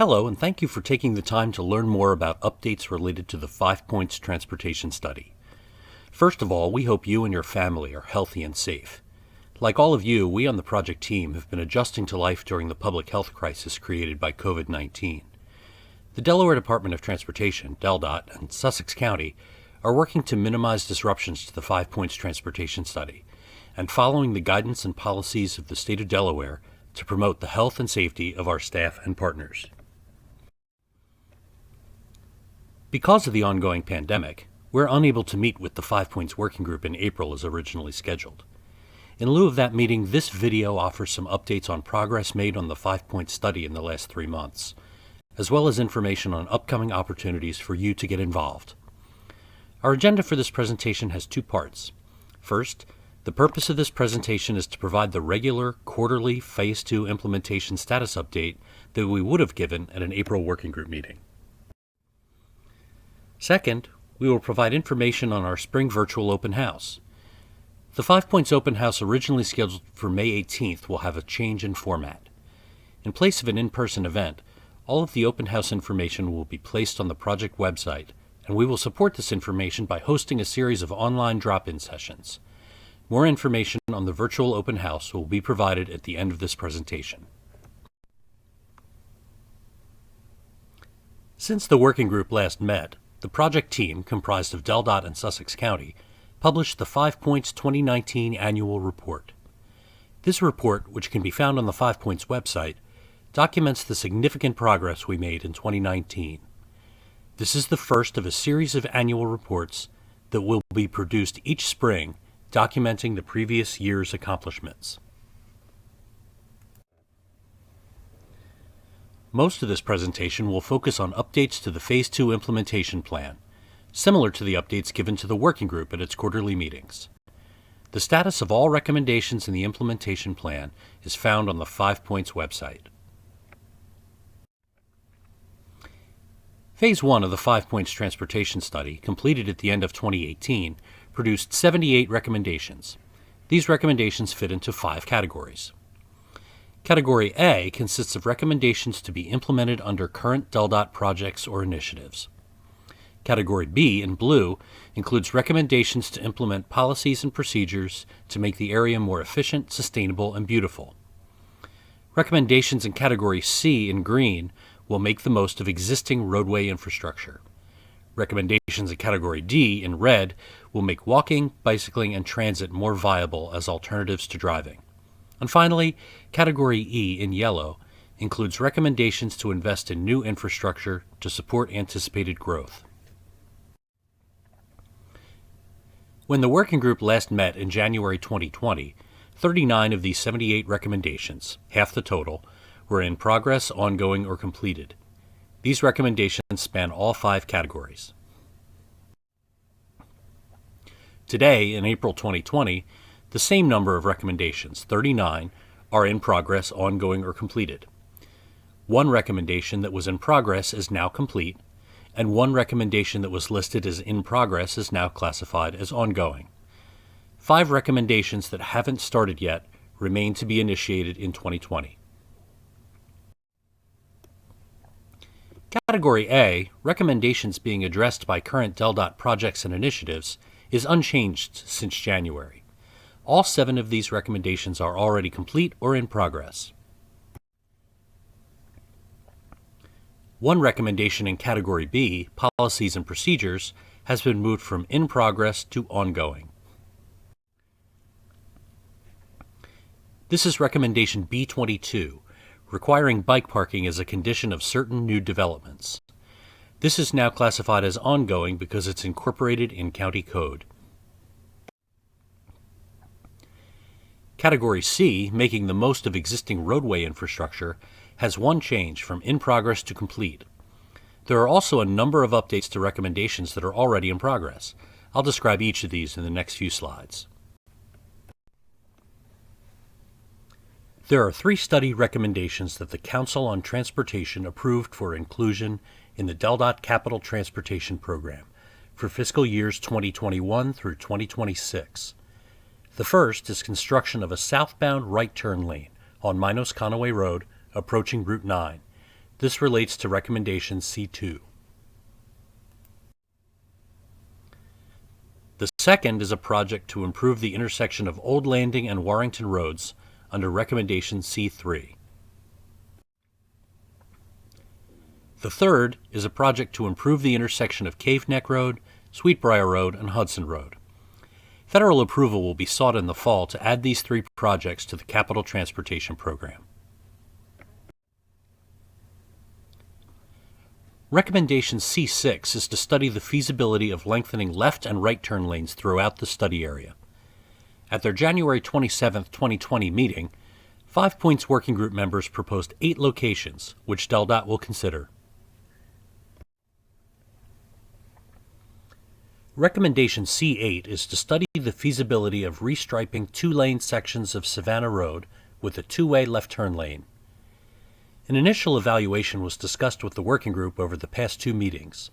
Hello, and thank you for taking the time to learn more about updates related to the 5 Points Transportation Study. First of all, we hope you and your family are healthy and safe. Like all of you, we on the project team have been adjusting to life during the public health crisis created by COVID-19. The Delaware Department of Transportation, DelDOT, and Sussex County are working to minimize disruptions to the 5 Points Transportation Study and following the guidance and policies of the state of Delaware to promote the health and safety of our staff and partners. Because of the ongoing pandemic, we're unable to meet with the 5 Points Working Group in April as originally scheduled. In lieu of that meeting, this video offers some updates on progress made on the 5 Points study in the last 3 months, as well as information on upcoming opportunities for you to get involved. Our agenda for this presentation has 2 parts. First, the purpose of this presentation is to provide the regular quarterly Phase 2 implementation status update that we would have given at an April Working Group meeting. Second, we will provide information on our spring virtual open house. The 5 Points open house originally scheduled for May 18th will have a change in format. In place of an in-person event, all of the open house information will be placed on the project website, and we will support this information by hosting a series of online drop-in sessions. More information on the virtual open house will be provided at the end of this presentation. Since the working group last met, the project team, comprised of DelDOT and Sussex County, published the 5 Points 2019 Annual Report. This report, which can be found on the 5 Points website, documents the significant progress we made in 2019. This is the first of a series of annual reports that will be produced each spring, documenting the previous year's accomplishments. Most of this presentation will focus on updates to the Phase 2 implementation plan, similar to the updates given to the working group at its quarterly meetings. The status of all recommendations in the implementation plan is found on the 5 Points website. Phase 1 of the 5 Points Transportation Study, completed at the end of 2018, produced 78 recommendations. These recommendations fit into 5 categories. Category A consists of recommendations to be implemented under current DelDOT projects or initiatives. Category B, in blue, includes recommendations to implement policies and procedures to make the area more efficient, sustainable, and beautiful. Recommendations in Category C, in green, will make the most of existing roadway infrastructure. Recommendations in Category D, in red, will make walking, bicycling, and transit more viable as alternatives to driving. And finally, Category E, in yellow, includes recommendations to invest in new infrastructure to support anticipated growth. When the working group last met in January 2020, 39 of these 78 recommendations, half the total, were in progress, ongoing, or completed. These recommendations span all 5 categories. Today, in April 2020, the same number of recommendations, 39, are in progress, ongoing, or completed. 1 recommendation that was in progress is now complete, and 1 recommendation that was listed as in progress is now classified as ongoing. 5 recommendations that haven't started yet remain to be initiated in 2020. Category A, recommendations being addressed by current DelDOT projects and initiatives, is unchanged since January. All 7 of these recommendations are already complete or in progress. 1 recommendation in Category B, policies and procedures, has been moved from in progress to ongoing. This is recommendation B22, requiring bike parking as a condition of certain new developments. This is now classified as ongoing because it's incorporated in county code. Category C, making the most of existing roadway infrastructure, has 1 change from in progress to complete. There are also a number of updates to recommendations that are already in progress. I'll describe each of these in the next few slides. There are 3 study recommendations that the Council on Transportation approved for inclusion in the DelDOT Capital Transportation Program for fiscal years 2021 through 2026. The first is construction of a southbound right turn lane on Minos Conaway Road approaching Route 9 This relates to recommendation C2. The second is a project to improve the intersection of Old Landing and Warrington Roads under recommendation C3. The third is a project to improve the intersection of Cave Neck Road, Sweetbriar Road, and Hudson Road. Federal approval will be sought in the fall to add these three projects to the Capital Transportation Program. Recommendation C6 is to study the feasibility of lengthening left and right turn lanes throughout the study area. At their January 27, 2020 meeting, 5 Points Working Group members proposed 8 locations, which DelDOT will consider. Recommendation C8 is to study the feasibility of restriping 2-lane sections of Savannah Road with a 2-way left turn lane. An initial evaluation was discussed with the working group over the past 2 meetings.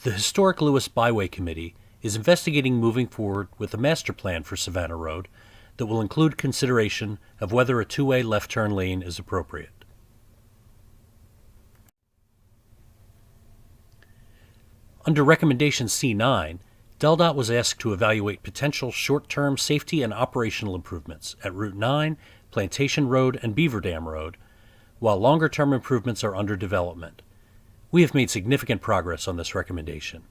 The Historic Lewis Byway Committee is investigating moving forward with a master plan for Savannah Road that will include consideration of whether a 2-way left turn lane is appropriate. Under recommendation C9, DelDOT was asked to evaluate potential short-term safety and operational improvements at Route 9, Plantation Road, and Beaver Dam Road, while longer-term improvements are under development. We have made significant progress on this recommendation.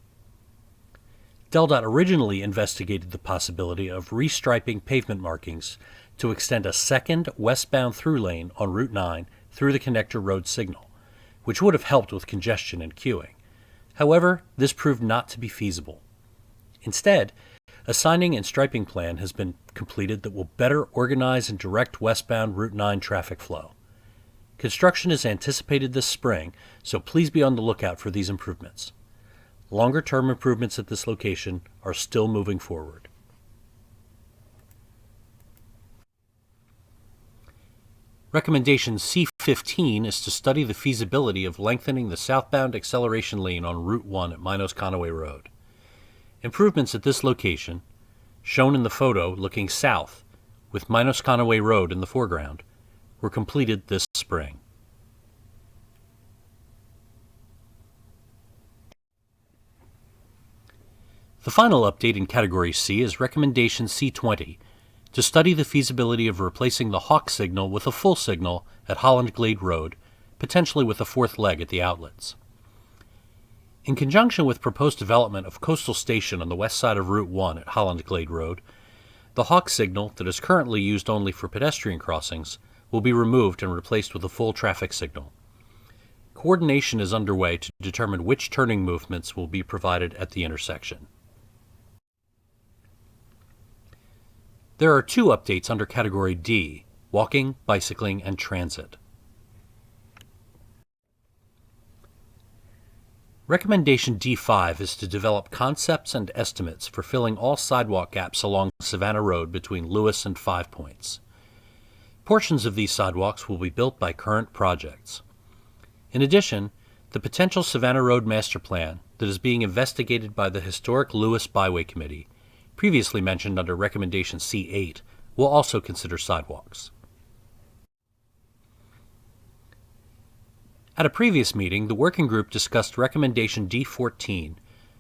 DelDOT originally investigated the possibility of restriping pavement markings to extend a second westbound through lane on Route 9 through the connector road signal, which would have helped with congestion and queuing. However, this proved not to be feasible. Instead, a signing and striping plan has been completed that will better organize and direct westbound Route 9 traffic flow. Construction is anticipated this spring, so please be on the lookout for these improvements. Longer-term improvements at this location are still moving forward. Recommendation C15 is to study the feasibility of lengthening the southbound acceleration lane on Route 1 at Minos-Conaway Road. Improvements at this location, shown in the photo looking south with Minos-Conaway Road in the foreground, were completed this spring. The final update in Category C is Recommendation C20 to study the feasibility of replacing the Hawk signal with a full signal at Holland Glade Road, potentially with a 4th leg at the outlets. In conjunction with proposed development of Coastal Station on the west side of Route 1 at Holland Glade Road, the Hawk signal that is currently used only for pedestrian crossings will be removed and replaced with a full traffic signal. Coordination is underway to determine which turning movements will be provided at the intersection. There are 2 updates under Category D, walking, bicycling, and transit. Recommendation D5 is to develop concepts and estimates for filling all sidewalk gaps along Savannah Road between Lewis and 5 Points. Portions of these sidewalks will be built by current projects. In addition, the potential Savannah Road Master Plan that is being investigated by the Historic Lewis Byway Committee, previously mentioned under Recommendation C8, will also consider sidewalks. At a previous meeting, the working group discussed Recommendation D14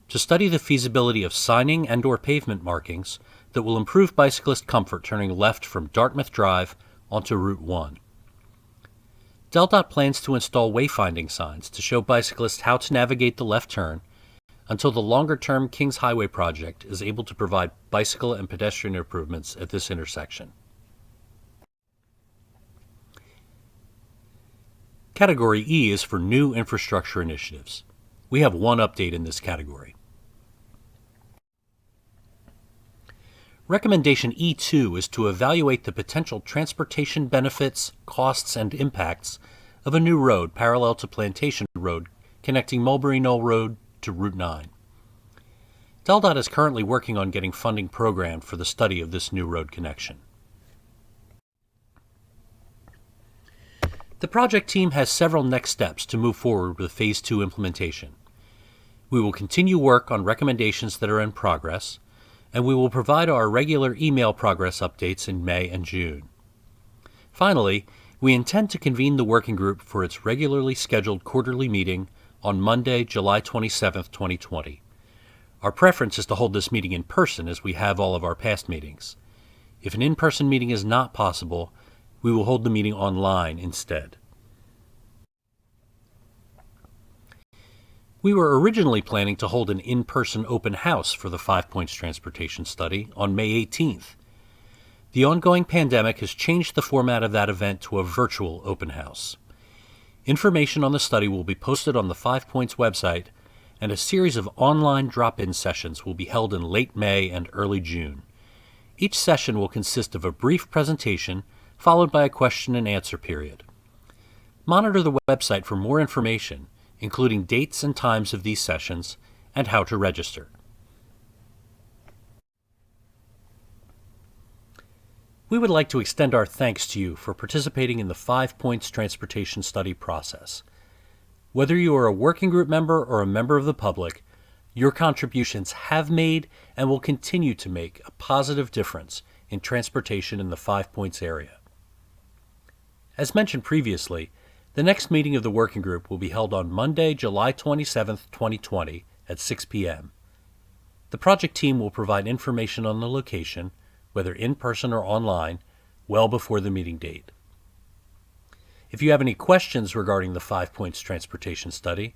to study the feasibility of signing and/or pavement markings that will improve bicyclist comfort turning left from Dartmouth Drive onto Route 1. DelDOT plans to install wayfinding signs to show bicyclists how to navigate the left turn until the longer-term Kings Highway project is able to provide bicycle and pedestrian improvements at this intersection. Category E is for new infrastructure initiatives. We have 1 update in this category. Recommendation E2 is to evaluate the potential transportation benefits, costs, and impacts of a new road parallel to Plantation Road connecting Mulberry Knoll Road to Route 9. DelDOT is currently working on getting funding programmed for the study of this new road connection. The project team has several next steps to move forward with Phase 2 implementation. We will continue work on recommendations that are in progress, and we will provide our regular email progress updates in May and June. Finally, We intend to convene the working group for its regularly scheduled quarterly meeting on Monday, July 27, 2020. Our preference is to hold this meeting in person as we have all of our past meetings. If an in-person meeting is not possible, we will hold the meeting online instead. We were originally planning to hold an in-person open house for the 5 Points Transportation Study on May 18th. The ongoing pandemic has changed the format of that event to a virtual open house. Information on the study will be posted on the 5 Points website, and a series of online drop-in sessions will be held in late May and early June. Each session will consist of a brief presentation, followed by a question and answer period. Monitor the website for more information, including dates and times of these sessions and how to register. We would like to extend our thanks to you for participating in the 5 Points Transportation Study process. Whether you are a working group member or a member of the public, your contributions have made and will continue to make a positive difference in transportation in the 5 Points area. As mentioned previously, the next meeting of the working group will be held on Monday, July 27, 2020 at 6 p.m. The project team will provide information on the location, whether in person or online, well before the meeting date. If you have any questions regarding the 5 Points Transportation Study,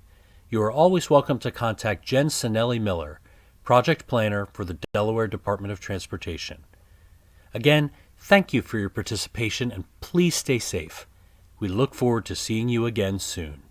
you are always welcome to contact Jen Sinelli Miller, Project Planner for the Delaware Department of Transportation. Again, thank you for your participation and please stay safe. We look forward to seeing you again soon.